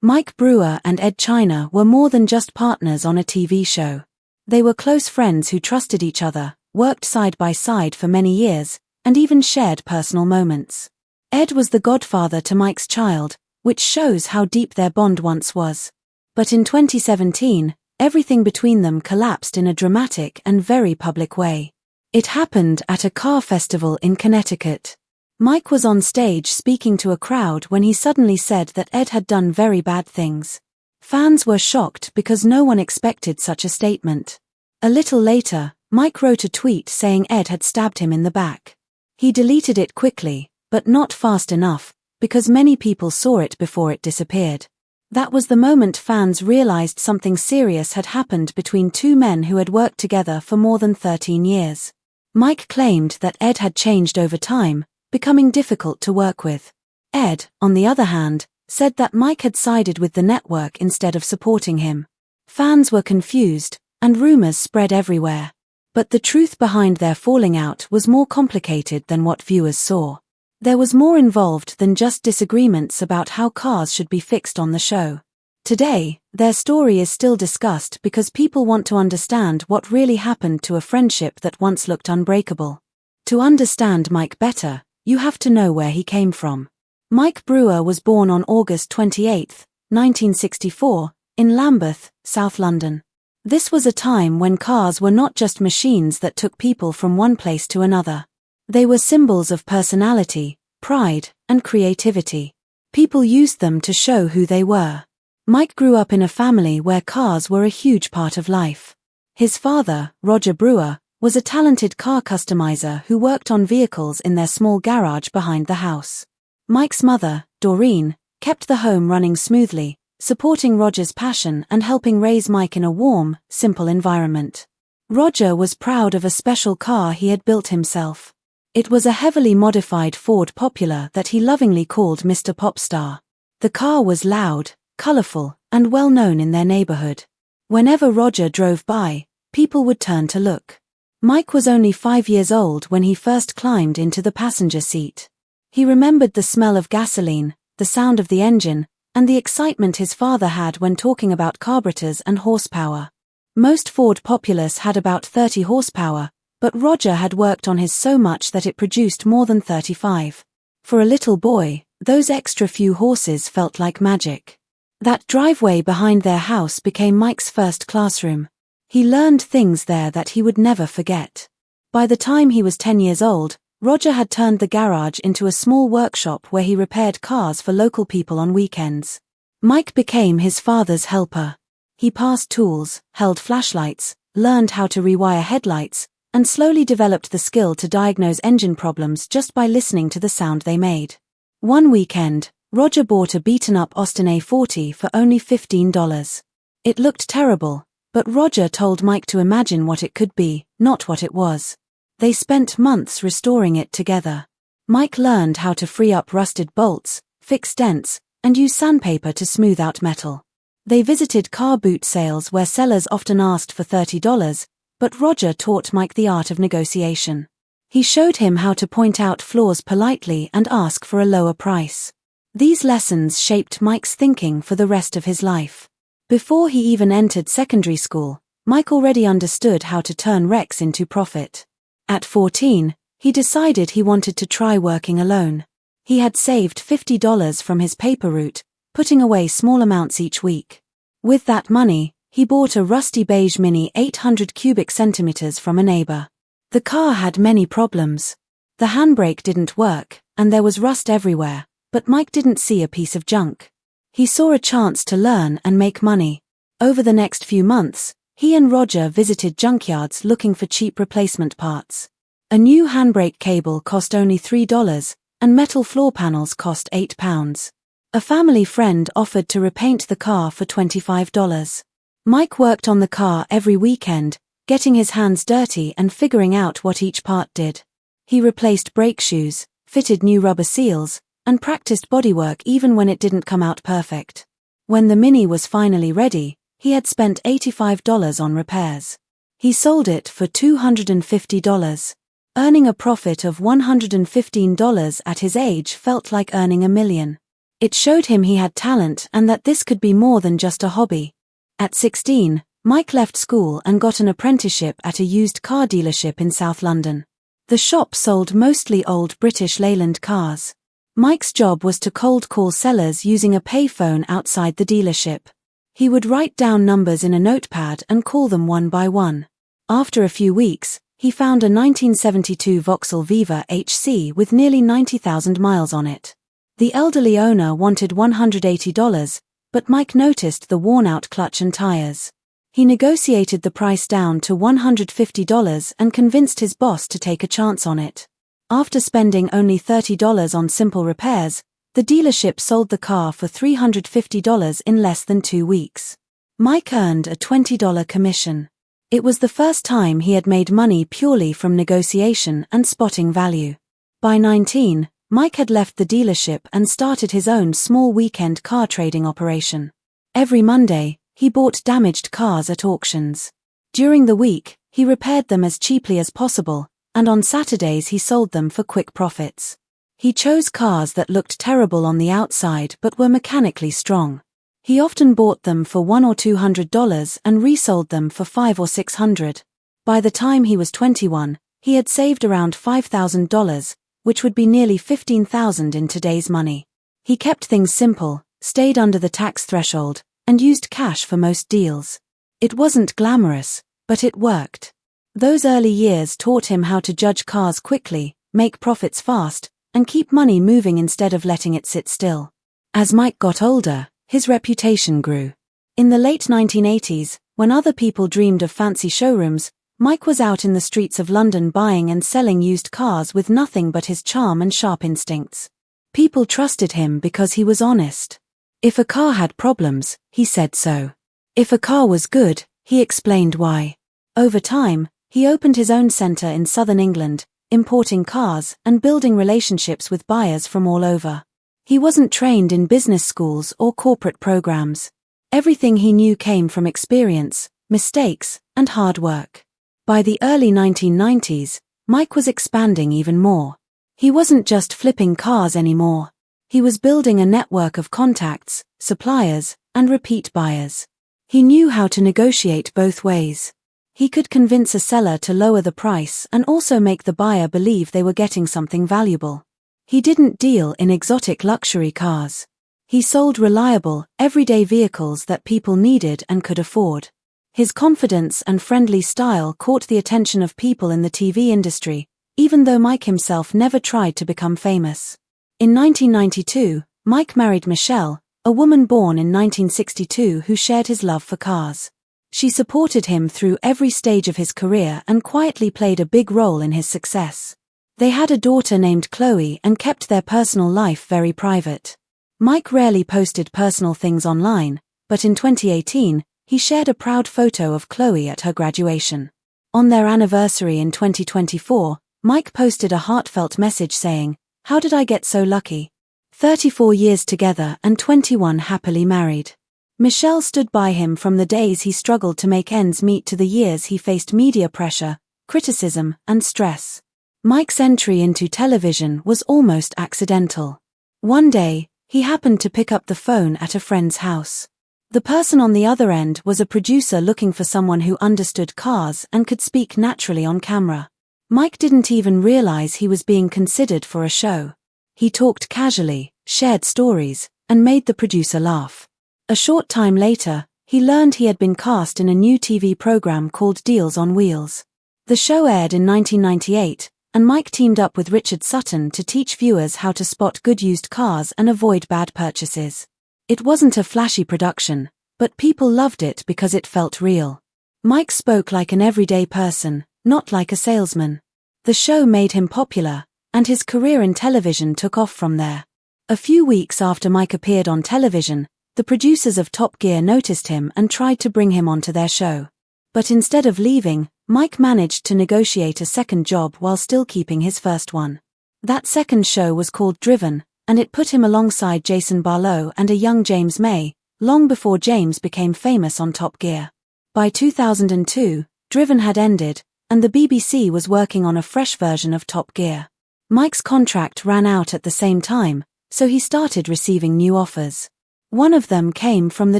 Mike Brewer and Edd China were more than just partners on a TV show. They were close friends who trusted each other, worked side by side for many years, and even shared personal moments. Edd was the godfather to Mike's child, which shows how deep their bond once was. But in 2017, everything between them collapsed in a dramatic and very public way. It happened at a car festival in Connecticut. Mike was on stage speaking to a crowd when he suddenly said that Edd had done very bad things. Fans were shocked because no one expected such a statement. A little later, Mike wrote a tweet saying Edd had stabbed him in the back. He deleted it quickly, but not fast enough, because many people saw it before it disappeared. That was the moment fans realized something serious had happened between two men who had worked together for more than 13 years. Mike claimed that Edd had changed over time, becoming difficult to work with. Edd, on the other hand, said that Mike had sided with the network instead of supporting him. Fans were confused, and rumors spread everywhere. But the truth behind their falling out was more complicated than what viewers saw. There was more involved than just disagreements about how cars should be fixed on the show. Today, their story is still discussed because people want to understand what really happened to a friendship that once looked unbreakable. To understand Mike better, you have to know where he came from. Mike Brewer was born on August 28, 1964, in Lambeth, South London. This was a time when cars were not just machines that took people from one place to another. They were symbols of personality, pride, and creativity. People used them to show who they were. Mike grew up in a family where cars were a huge part of life. His father, Roger Brewer, was a talented car customizer who worked on vehicles in their small garage behind the house. Mike's mother, Doreen, kept the home running smoothly, supporting Roger's passion and helping raise Mike in a warm, simple environment. Roger was proud of a special car he had built himself. It was a heavily modified Ford Popular that he lovingly called Mr. Popstar. The car was loud, colorful, and well known in their neighborhood. Whenever Roger drove by, people would turn to look. Mike was only 5 years old when he first climbed into the passenger seat. He remembered the smell of gasoline, the sound of the engine, and the excitement his father had when talking about carburetors and horsepower. Most Ford Populars had about 30 horsepower, but Roger had worked on his so much that it produced more than 35. For a little boy, those extra few horses felt like magic. That driveway behind their house became Mike's first classroom. He learned things there that he would never forget. By the time he was 10 years old, Roger had turned the garage into a small workshop where he repaired cars for local people on weekends. Mike became his father's helper. He passed tools, held flashlights, learned how to rewire headlights, and slowly developed the skill to diagnose engine problems just by listening to the sound they made. One weekend, Roger bought a beaten-up Austin A40 for only $15. It looked terrible, but Roger told Mike to imagine what it could be, not what it was. They spent months restoring it together. Mike learned how to free up rusted bolts, fix dents, and use sandpaper to smooth out metal. They visited car boot sales where sellers often asked for $30, but Roger taught Mike the art of negotiation. He showed him how to point out flaws politely and ask for a lower price. These lessons shaped Mike's thinking for the rest of his life. Before he even entered secondary school, Mike already understood how to turn wrecks into profit. At 14, he decided he wanted to try working alone. He had saved $50 from his paper route, putting away small amounts each week. With that money, he bought a rusty beige Mini 800 cubic centimeters from a neighbor. The car had many problems. The handbrake didn't work, and there was rust everywhere, but Mike didn't see a piece of junk. He saw a chance to learn and make money. Over the next few months, he and Roger visited junkyards looking for cheap replacement parts. A new handbrake cable cost only $3, and metal floor panels cost £8. A family friend offered to repaint the car for $25. Mike worked on the car every weekend, getting his hands dirty and figuring out what each part did. He replaced brake shoes, fitted new rubber seals, and practiced bodywork even when it didn't come out perfect. When the Mini was finally ready, he had spent $85 on repairs. He sold it for $250. Earning a profit of $115 at his age felt like earning $1 million. It showed him he had talent and that this could be more than just a hobby. At 16, Mike left school and got an apprenticeship at a used car dealership in South London. The shop sold mostly old British Leyland cars. Mike's job was to cold call sellers using a payphone outside the dealership. He would write down numbers in a notepad and call them one by one. After a few weeks, he found a 1972 Vauxhall Viva HC with nearly 90,000 miles on it. The elderly owner wanted $180, but Mike noticed the worn-out clutch and tires. He negotiated the price down to $150 and convinced his boss to take a chance on it. After spending only $30 on simple repairs, the dealership sold the car for $350 in less than 2 weeks. Mike earned a $20 commission. It was the first time he had made money purely from negotiation and spotting value. By 19, Mike had left the dealership and started his own small weekend car trading operation. Every Monday, he bought damaged cars at auctions. During the week, he repaired them as cheaply as possible, and on Saturdays he sold them for quick profits. He chose cars that looked terrible on the outside but were mechanically strong. He often bought them for $100 or $200 and resold them for $500 or $600. By the time he was 21, he had saved around $5,000, which would be nearly $15,000 in today's money. He kept things simple, stayed under the tax threshold, and used cash for most deals. It wasn't glamorous, but it worked. Those early years taught him how to judge cars quickly, make profits fast, and keep money moving instead of letting it sit still. As Mike got older, his reputation grew. In the late 1980s, when other people dreamed of fancy showrooms, Mike was out in the streets of London buying and selling used cars with nothing but his charm and sharp instincts. People trusted him because he was honest. If a car had problems, he said so. If a car was good, he explained why. Over time, he opened his own centre in southern England, importing cars and building relationships with buyers from all over. He wasn't trained in business schools or corporate programs. Everything he knew came from experience, mistakes, and hard work. By the early 1990s, Mike was expanding even more. He wasn't just flipping cars anymore. He was building a network of contacts, suppliers, and repeat buyers. He knew how to negotiate both ways. He could convince a seller to lower the price and also make the buyer believe they were getting something valuable. He didn't deal in exotic luxury cars. He sold reliable, everyday vehicles that people needed and could afford. His confidence and friendly style caught the attention of people in the TV industry, even though Mike himself never tried to become famous. In 1992, Mike married Michelle, a woman born in 1962 who shared his love for cars. She supported him through every stage of his career and quietly played a big role in his success. They had a daughter named Chloe and kept their personal life very private. Mike rarely posted personal things online, but in 2018, he shared a proud photo of Chloe at her graduation. On their anniversary in 2024, Mike posted a heartfelt message saying, "How did I get so lucky? 34 years together and 21 happily married." Michelle stood by him from the days he struggled to make ends meet to the years he faced media pressure, criticism, and stress. Mike's entry into television was almost accidental. One day, he happened to pick up the phone at a friend's house. The person on the other end was a producer looking for someone who understood cars and could speak naturally on camera. Mike didn't even realize he was being considered for a show. He talked casually, shared stories, and made the producer laugh. A short time later, he learned he had been cast in a new TV program called Deals on Wheels. The show aired in 1998, and Mike teamed up with Richard Sutton to teach viewers how to spot good used cars and avoid bad purchases. It wasn't a flashy production, but people loved it because it felt real. Mike spoke like an everyday person, not like a salesman. The show made him popular, and his career in television took off from there. A few weeks after Mike appeared on television, the producers of Top Gear noticed him and tried to bring him onto their show. But instead of leaving, Mike managed to negotiate a second job while still keeping his first one. That second show was called Driven, and it put him alongside Jason Barlow and a young James May, long before James became famous on Top Gear. By 2002, Driven had ended, and the BBC was working on a fresh version of Top Gear. Mike's contract ran out at the same time, so he started receiving new offers. One of them came from the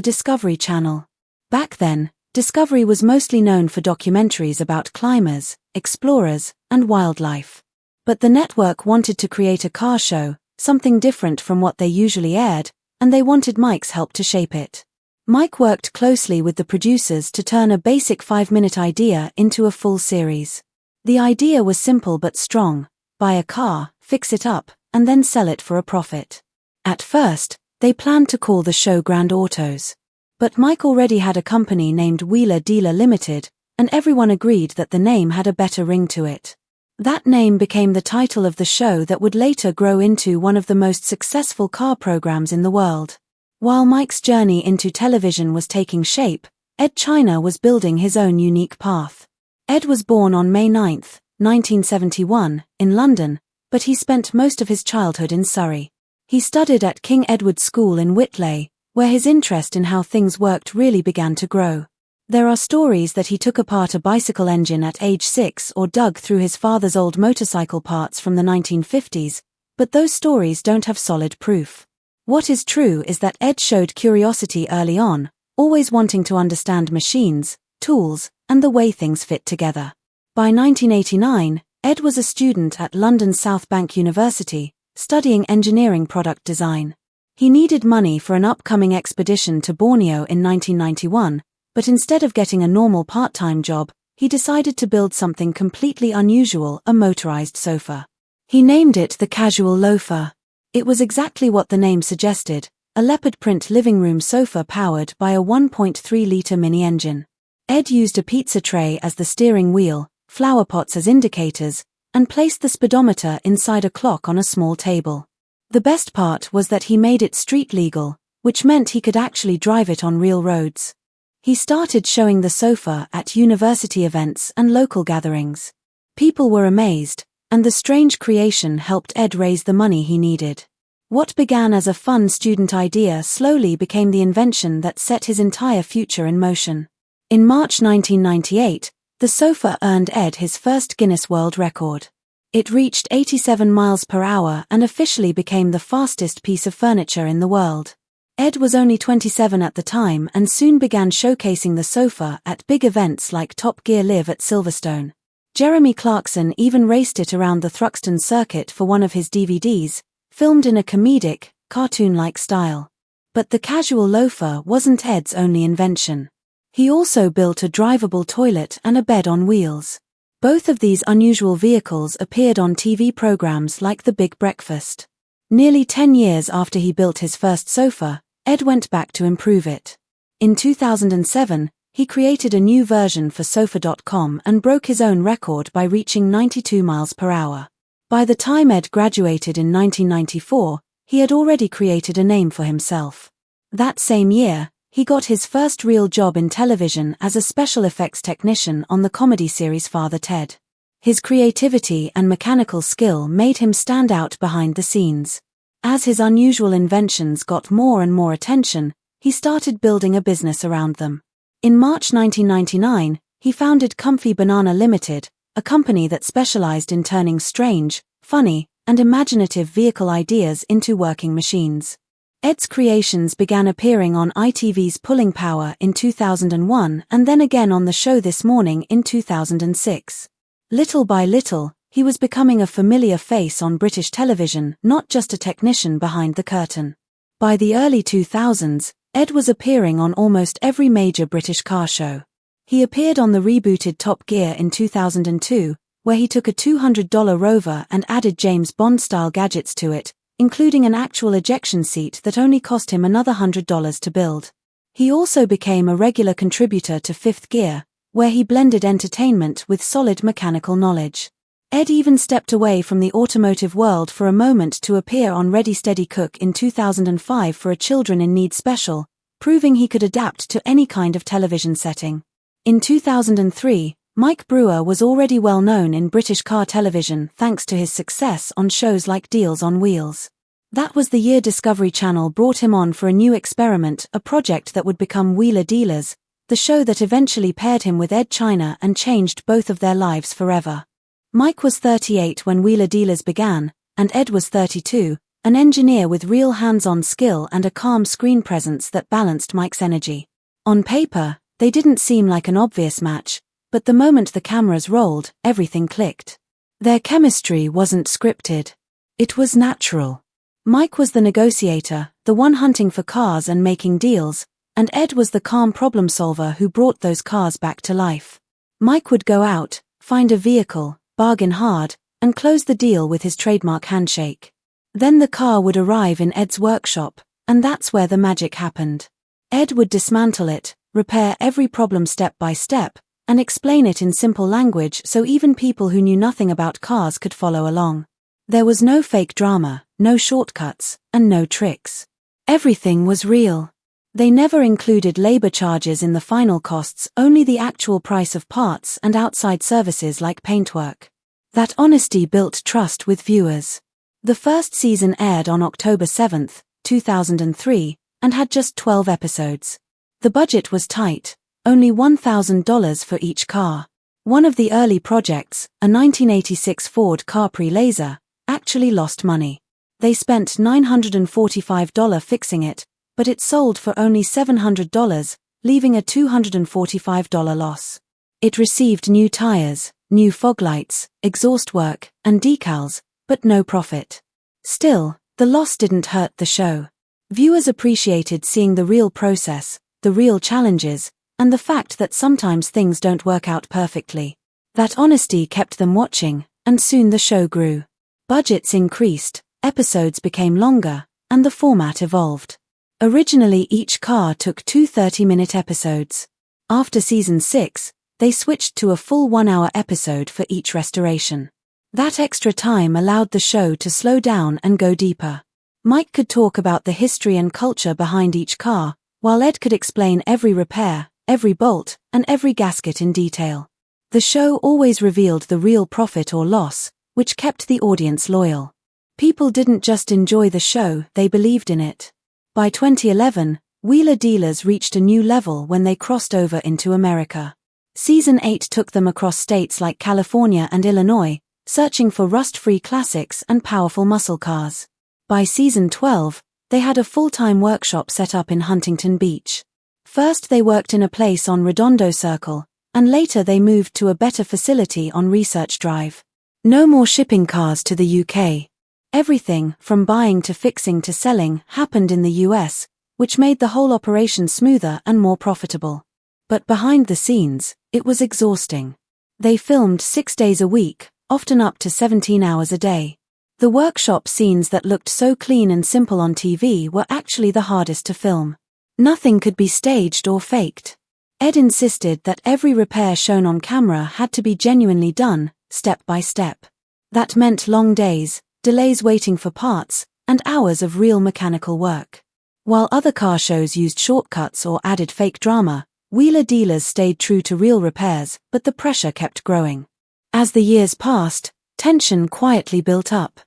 Discovery Channel. Back then, Discovery was mostly known for documentaries about climbers, explorers, and wildlife. But the network wanted to create a car show, something different from what they usually aired, and they wanted Mike's help to shape it. Mike worked closely with the producers to turn a basic 5-minute idea into a full series. The idea was simple but strong: buy a car, fix it up, and then sell it for a profit. At first, they planned to call the show Grand Autos. But Mike already had a company named Wheeler Dealer Limited, and everyone agreed that the name had a better ring to it. That name became the title of the show that would later grow into one of the most successful car programs in the world. While Mike's journey into television was taking shape, Edd China was building his own unique path. Edd was born on May 9, 1971, in London, but he spent most of his childhood in Surrey. He studied at King Edward School in Whitley, where his interest in how things worked really began to grow. There are stories that he took apart a bicycle engine at age 6 or dug through his father's old motorcycle parts from the 1950s, but those stories don't have solid proof. What is true is that Edd showed curiosity early on, always wanting to understand machines, tools, and the way things fit together. By 1989, Edd was a student at London's South Bank University, studying engineering product design. He needed money for an upcoming expedition to Borneo in 1991, but instead of getting a normal part-time job, he decided to build something completely unusual: a motorized sofa. He named it the Casual Loafer. It was exactly what the name suggested: a leopard print living room sofa powered by a 1.3-liter mini-engine. Edd used a pizza tray as the steering wheel, flower pots as indicators, and placed the speedometer inside a clock on a small table. The best part was that he made it street legal, which meant he could actually drive it on real roads. He started showing the sofa at university events and local gatherings. People were amazed, and the strange creation helped Edd raise the money he needed. What began as a fun student idea slowly became the invention that set his entire future in motion. In March 1998, the sofa earned Edd his first Guinness World Record. It reached 87 miles per hour and officially became the fastest piece of furniture in the world. Edd was only 27 at the time and soon began showcasing the sofa at big events like Top Gear Live at Silverstone. Jeremy Clarkson even raced it around the Thruxton circuit for one of his DVDs, filmed in a comedic, cartoon-like style. But the Casual Loafer wasn't Edd's only invention. He also built a drivable toilet and a bed on wheels. Both of these unusual vehicles appeared on TV programs like The Big Breakfast. Nearly 10 years after he built his first sofa, Edd went back to improve it. In 2007, he created a new version for sofa.com and broke his own record by reaching 92 miles per hour. By the time Edd graduated in 1994, he had already created a name for himself. That same year, he got his first real job in television as a special effects technician on the comedy series Father Ted. His creativity and mechanical skill made him stand out behind the scenes. As his unusual inventions got more and more attention, he started building a business around them. In March 1999, he founded Comfy Banana Limited, a company that specialized in turning strange, funny, and imaginative vehicle ideas into working machines. Edd's creations began appearing on ITV's Pulling Power in 2001 and then again on the show This Morning in 2006. Little by little, he was becoming a familiar face on British television, not just a technician behind the curtain. By the early 2000s, Edd was appearing on almost every major British car show. He appeared on the rebooted Top Gear in 2002, where he took a $200 Rover and added James Bond-style gadgets to it, including an actual ejection seat that only cost him another $100 to build. He also became a regular contributor to Fifth Gear, where he blended entertainment with solid mechanical knowledge. Edd even stepped away from the automotive world for a moment to appear on Ready Steady Cook in 2005 for a Children in Need special, proving he could adapt to any kind of television setting. In 2003, Mike Brewer was already well known in British car television thanks to his success on shows like Deals on Wheels. That was the year Discovery Channel brought him on for a new experiment, a project that would become Wheeler Dealers, the show that eventually paired him with Edd China and changed both of their lives forever. Mike was 38 when Wheeler Dealers began, and Edd was 32, an engineer with real hands-on skill and a calm screen presence that balanced Mike's energy. On paper, they didn't seem like an obvious match, but the moment the cameras rolled, everything clicked. Their chemistry wasn't scripted. It was natural. Mike was the negotiator, the one hunting for cars and making deals, and Edd was the calm problem solver who brought those cars back to life. Mike would go out, find a vehicle, bargain hard, and close the deal with his trademark handshake. Then the car would arrive in Edd's workshop, and that's where the magic happened. Edd would dismantle it, repair every problem step by step, and explain it in simple language so even people who knew nothing about cars could follow along. There was no fake drama, no shortcuts, and no tricks. Everything was real. They never included labor charges in the final costs, only the actual price of parts and outside services like paintwork. That honesty built trust with viewers. The first season aired on October 7, 2003, and had just 12 episodes. The budget was tight, only $1,000 for each car. One of the early projects, a 1986 Ford Capri Laser, actually lost money. They spent $945 fixing it, but it sold for only $700, leaving a $245 loss. It received new tires, new fog lights, exhaust work, and decals, but no profit. Still, the loss didn't hurt the show. Viewers appreciated seeing the real process, the real challenges, and the fact that sometimes things don't work out perfectly. That honesty kept them watching, and soon the show grew. Budgets increased, episodes became longer, and the format evolved. Originally each car took 2 30-minute episodes. After season 6, they switched to a full 1-hour episode for each restoration. That extra time allowed the show to slow down and go deeper. Mike could talk about the history and culture behind each car, while Edd could explain every repair, every bolt, and every gasket in detail. The show always revealed the real profit or loss, which kept the audience loyal. People didn't just enjoy the show, they believed in it. By 2011, Wheeler Dealers reached a new level when they crossed over into America. Season 8 took them across states like California and Illinois, searching for rust-free classics and powerful muscle cars. By season 12, they had a full-time workshop set up in Huntington Beach. First they worked in a place on Redondo Circle, and later they moved to a better facility on Research Drive. No more shipping cars to the UK. Everything, from buying to fixing to selling, happened in the US, which made the whole operation smoother and more profitable. But behind the scenes, it was exhausting. They filmed 6 days a week, often up to 17 hours a day. The workshop scenes that looked so clean and simple on TV were actually the hardest to film. Nothing could be staged or faked. Edd insisted that every repair shown on camera had to be genuinely done, step by step. That meant long days, delays waiting for parts, and hours of real mechanical work. While other car shows used shortcuts or added fake drama, Wheeler Dealers stayed true to real repairs, but the pressure kept growing. As the years passed, tension quietly built up.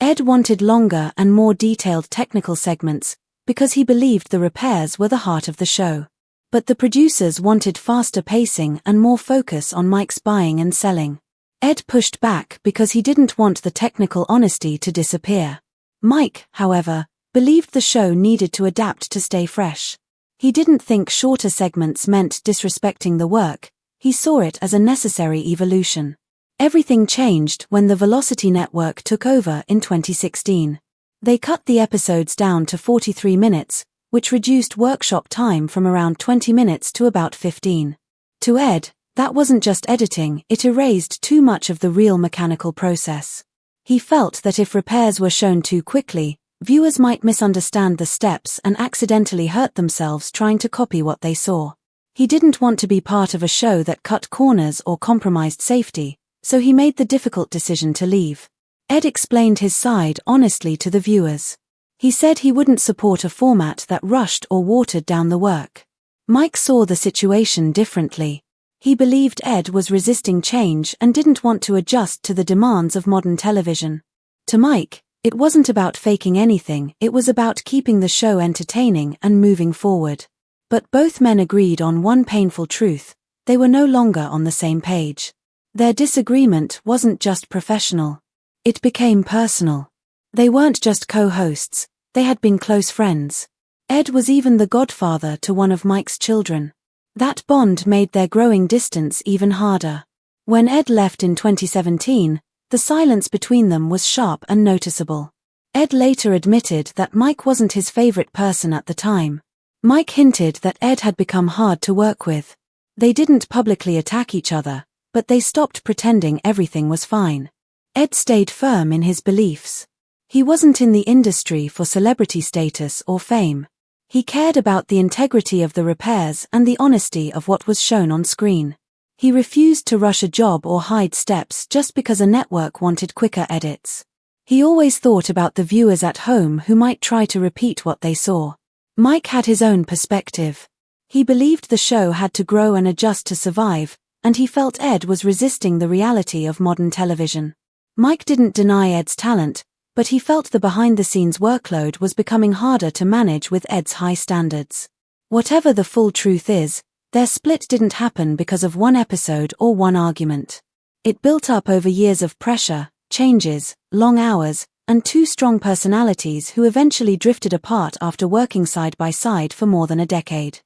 Edd wanted longer and more detailed technical segments, because he believed the repairs were the heart of the show. But the producers wanted faster pacing and more focus on Mike's buying and selling. Edd pushed back because he didn't want the technical honesty to disappear. Mike, however, believed the show needed to adapt to stay fresh. He didn't think shorter segments meant disrespecting the work, he saw it as a necessary evolution. Everything changed when the Velocity Network took over in 2016. They cut the episodes down to 43 minutes, which reduced workshop time from around 20 minutes to about 15. To Edd, that wasn't just editing, it erased too much of the real mechanical process. He felt that if repairs were shown too quickly, viewers might misunderstand the steps and accidentally hurt themselves trying to copy what they saw. He didn't want to be part of a show that cut corners or compromised safety, so he made the difficult decision to leave. Edd explained his side honestly to the viewers. He said he wouldn't support a format that rushed or watered down the work. Mike saw the situation differently. He believed Edd was resisting change and didn't want to adjust to the demands of modern television. To Mike, it wasn't about faking anything, it was about keeping the show entertaining and moving forward. But both men agreed on one painful truth: they were no longer on the same page. Their disagreement wasn't just professional. It became personal. They weren't just co-hosts, they had been close friends. Edd was even the godfather to one of Mike's children. That bond made their growing distance even harder. When Edd left in 2017, the silence between them was sharp and noticeable. Edd later admitted that Mike wasn't his favorite person at the time. Mike hinted that Edd had become hard to work with. They didn't publicly attack each other, but they stopped pretending everything was fine. Edd stayed firm in his beliefs. He wasn't in the industry for celebrity status or fame. He cared about the integrity of the repairs and the honesty of what was shown on screen. He refused to rush a job or hide steps just because a network wanted quicker edits. He always thought about the viewers at home who might try to repeat what they saw. Mike had his own perspective. He believed the show had to grow and adjust to survive, and he felt Edd was resisting the reality of modern television. Mike didn't deny Edd's talent, but he felt the behind-the-scenes workload was becoming harder to manage with Edd's high standards. Whatever the full truth is, their split didn't happen because of one episode or one argument. It built up over years of pressure, changes, long hours, and two strong personalities who eventually drifted apart after working side by side for more than a decade.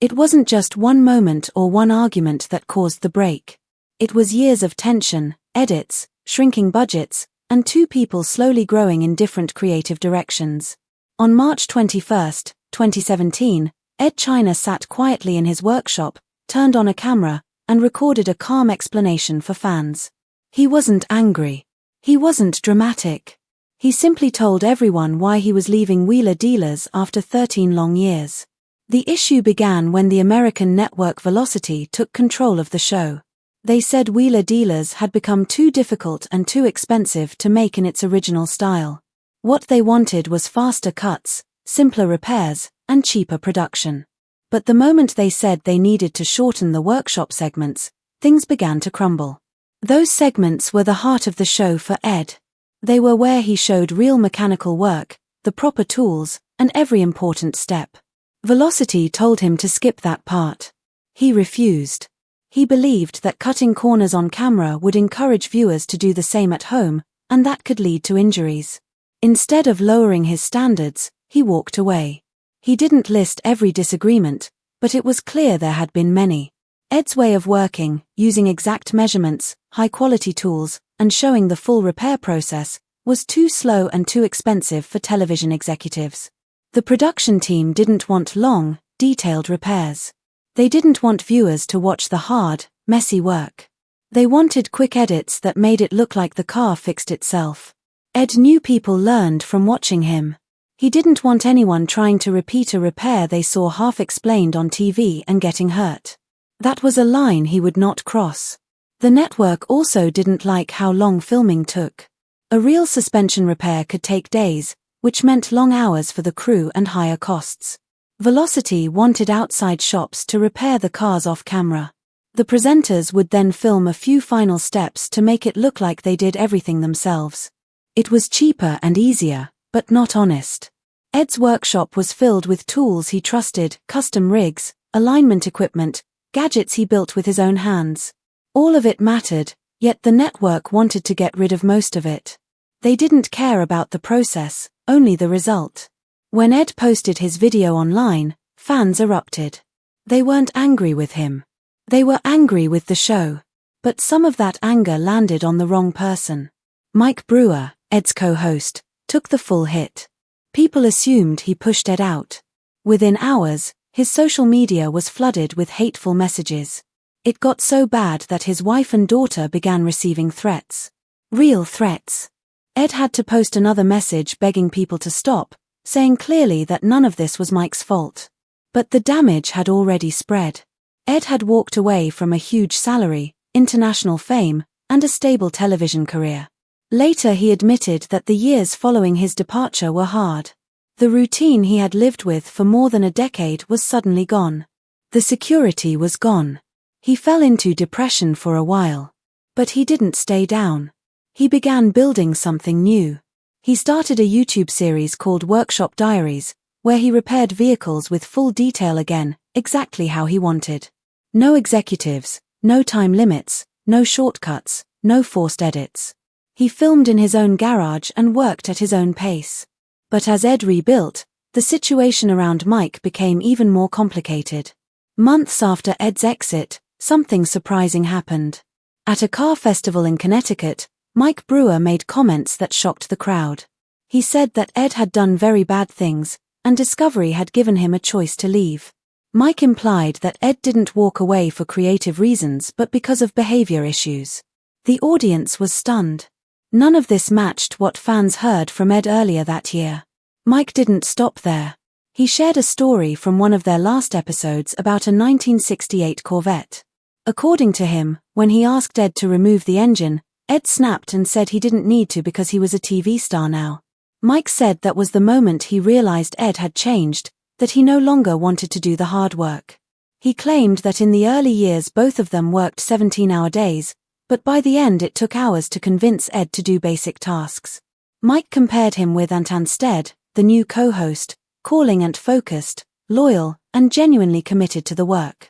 It wasn't just one moment or one argument that caused the break. It was years of tension, edits, shrinking budgets, and two people slowly growing in different creative directions. On March 21, 2017, Edd China sat quietly in his workshop, turned on a camera, and recorded a calm explanation for fans. He wasn't angry. He wasn't dramatic. He simply told everyone why he was leaving Wheeler Dealers after 13 long years. The issue began when the American network Velocity took control of the show. They said Wheeler Dealers had become too difficult and too expensive to make in its original style. What they wanted was faster cuts, simpler repairs, and cheaper production. But the moment they said they needed to shorten the workshop segments, things began to crumble. Those segments were the heart of the show for Edd. They were where he showed real mechanical work, the proper tools, and every important step. Velocity told him to skip that part. He refused. He believed that cutting corners on camera would encourage viewers to do the same at home, and that could lead to injuries. Instead of lowering his standards, he walked away. He didn't list every disagreement, but it was clear there had been many. Edd's way of working, using exact measurements, high-quality tools, and showing the full repair process, was too slow and too expensive for television executives. The production team didn't want long, detailed repairs. They didn't want viewers to watch the hard, messy work. They wanted quick edits that made it look like the car fixed itself. Edd knew people learned from watching him. He didn't want anyone trying to repeat a repair they saw half explained on TV and getting hurt. That was a line he would not cross. The network also didn't like how long filming took. A real suspension repair could take days, which meant long hours for the crew and higher costs. Velocity wanted outside shops to repair the cars off camera. The presenters would then film a few final steps to make it look like they did everything themselves. It was cheaper and easier, but not honest. Edd's workshop was filled with tools he trusted, custom rigs, alignment equipment, gadgets he built with his own hands. All of it mattered, yet the network wanted to get rid of most of it. They didn't care about the process, only the result. When Edd posted his video online, fans erupted. They weren't angry with him. They were angry with the show. But some of that anger landed on the wrong person. Mike Brewer, Edd's co-host, took the full hit. People assumed he pushed Edd out. Within hours, his social media was flooded with hateful messages. It got so bad that his wife and daughter began receiving threats. Real threats. Edd had to post another message begging people to stop, saying clearly that none of this was Mike's fault. But the damage had already spread. Edd had walked away from a huge salary, international fame, and a stable television career. Later he admitted that the years following his departure were hard. The routine he had lived with for more than a decade was suddenly gone. The security was gone. He fell into depression for a while. But he didn't stay down. He began building something new. He started a YouTube series called Workshop Diaries, where he repaired vehicles with full detail again, exactly how he wanted. No executives, no time limits, no shortcuts, no forced edits. He filmed in his own garage and worked at his own pace. But as Edd rebuilt, the situation around Mike became even more complicated. Months after Edd's exit, something surprising happened. At a car festival in Connecticut, Mike Brewer made comments that shocked the crowd. He said that Edd had done very bad things, and Discovery had given him a choice to leave. Mike implied that Edd didn't walk away for creative reasons but because of behavior issues. The audience was stunned. None of this matched what fans heard from Edd earlier that year. Mike didn't stop there. He shared a story from one of their last episodes about a 1968 Corvette. According to him, when he asked Edd to remove the engine, Edd snapped and said he didn't need to because he was a TV star now. Mike said that was the moment he realized Edd had changed, that he no longer wanted to do the hard work. He claimed that in the early years both of them worked 17-hour days, but by the end it took hours to convince Edd to do basic tasks. Mike compared him with Stead, the new co-host, calling and focused, loyal, and genuinely committed to the work.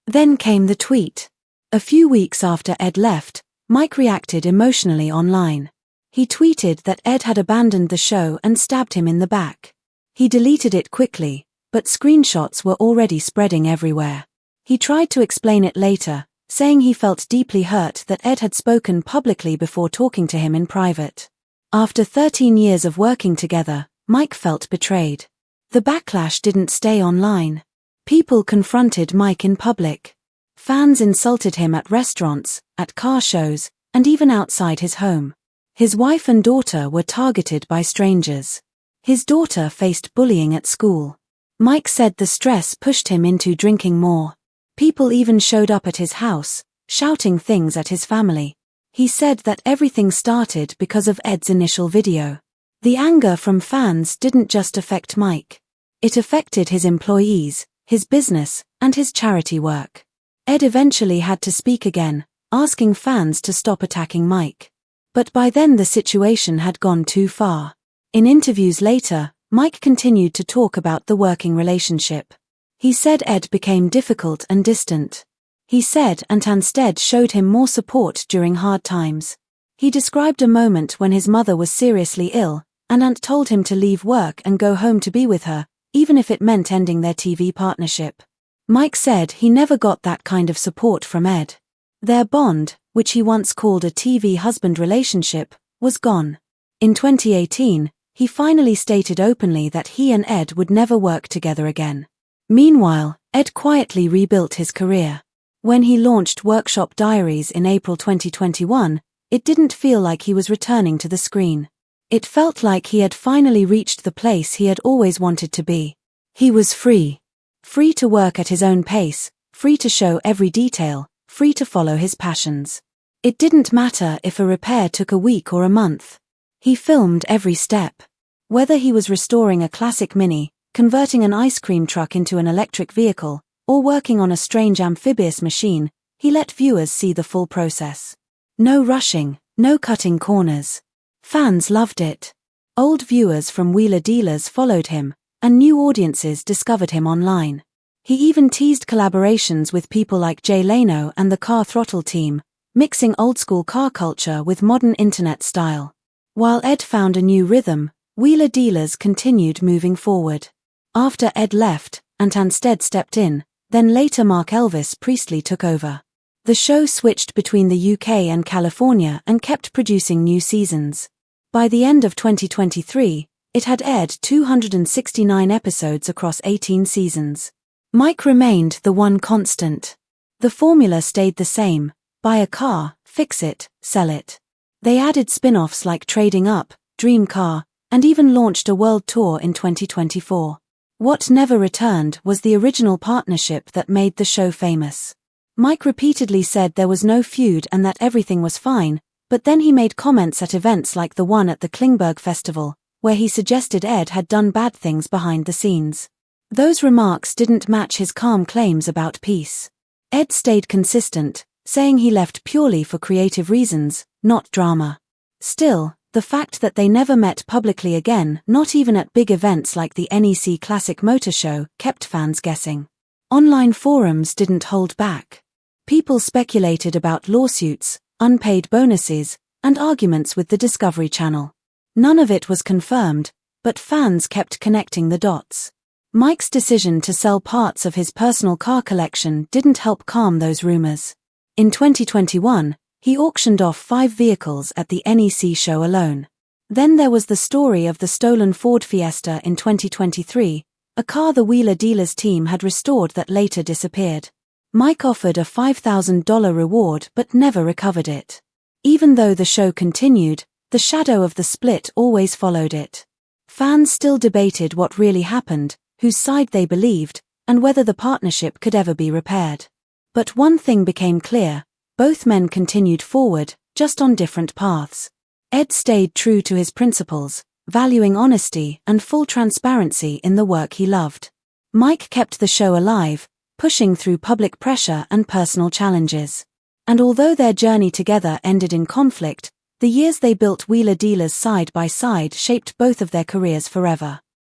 Then came the tweet. A few weeks after Edd left, Mike reacted emotionally online. He tweeted that Edd had abandoned the show and stabbed him in the back. He deleted it quickly, but screenshots were already spreading everywhere. He tried to explain it later, saying he felt deeply hurt that Edd had spoken publicly before talking to him in private. After 13 years of working together, Mike felt betrayed. The backlash didn't stay online. People confronted Mike in public. Fans insulted him at restaurants, at car shows, and even outside his home. His wife and daughter were targeted by strangers. His daughter faced bullying at school. Mike said the stress pushed him into drinking more. People even showed up at his house, shouting things at his family. He said that everything started because of Edd's initial video. The anger from fans didn't just affect Mike. It affected his employees, his business, and his charity work. Edd eventually had to speak again, asking fans to stop attacking Mike. But by then the situation had gone too far. In interviews later, Mike continued to talk about the working relationship. He said Edd became difficult and distant. He said Stead showed him more support during hard times. He described a moment when his mother was seriously ill, and Ant told him to leave work and go home to be with her, even if it meant ending their TV partnership. Mike said he never got that kind of support from Edd. Their bond, which he once called a TV husband relationship, was gone. In 2018, he finally stated openly that he and Edd would never work together again. Meanwhile, Edd quietly rebuilt his career. When he launched Workshop Diaries in April 2021, it didn't feel like he was returning to the screen. It felt like he had finally reached the place he had always wanted to be. He was free. Free to work at his own pace, free to show every detail, free to follow his passions. It didn't matter if a repair took a week or a month. He filmed every step. Whether he was restoring a classic Mini, converting an ice cream truck into an electric vehicle, or working on a strange amphibious machine, he let viewers see the full process. No rushing, no cutting corners. Fans loved it. Old viewers from Wheeler Dealers followed him, and new audiences discovered him online. He even teased collaborations with people like Jay Leno and the Car Throttle team, mixing old-school car culture with modern internet style. While Edd found a new rhythm, Wheeler Dealers continued moving forward. After Edd left, Stead stepped in, then later Mark Elvis Priestley took over. The show switched between the UK and California and kept producing new seasons. By the end of 2023, it had aired 269 episodes across 18 seasons. Mike remained the one constant. The formula stayed the same: buy a car, fix it, sell it. They added spin-offs like Trading Up, Dream Car, and even launched a world tour in 2024. What never returned was the original partnership that made the show famous. Mike repeatedly said there was no feud and that everything was fine, but then he made comments at events like the one at the Klingberg Festival, where he suggested Edd had done bad things behind the scenes. Those remarks didn't match his calm claims about peace. Edd stayed consistent, saying he left purely for creative reasons, not drama. Still, the fact that they never met publicly again, not even at big events like the NEC Classic Motor Show, kept fans guessing. Online forums didn't hold back. People speculated about lawsuits, unpaid bonuses, and arguments with the Discovery Channel. None of it was confirmed, but fans kept connecting the dots. Mike's decision to sell parts of his personal car collection didn't help calm those rumors. In 2021, he auctioned off 5 vehicles at the NEC show alone. Then there was the story of the stolen Ford Fiesta in 2023, a car the Wheeler Dealers team had restored that later disappeared. Mike offered a $5,000 reward but never recovered it. Even though the show continued, the shadow of the split always followed it. Fans still debated what really happened, whose side they believed, and whether the partnership could ever be repaired. But one thing became clear: both men continued forward, just on different paths. Edd stayed true to his principles, valuing honesty and full transparency in the work he loved. Mike kept the show alive, pushing through public pressure and personal challenges. And although their journey together ended in conflict, the years they built Wheeler Dealers side by side shaped both of their careers forever.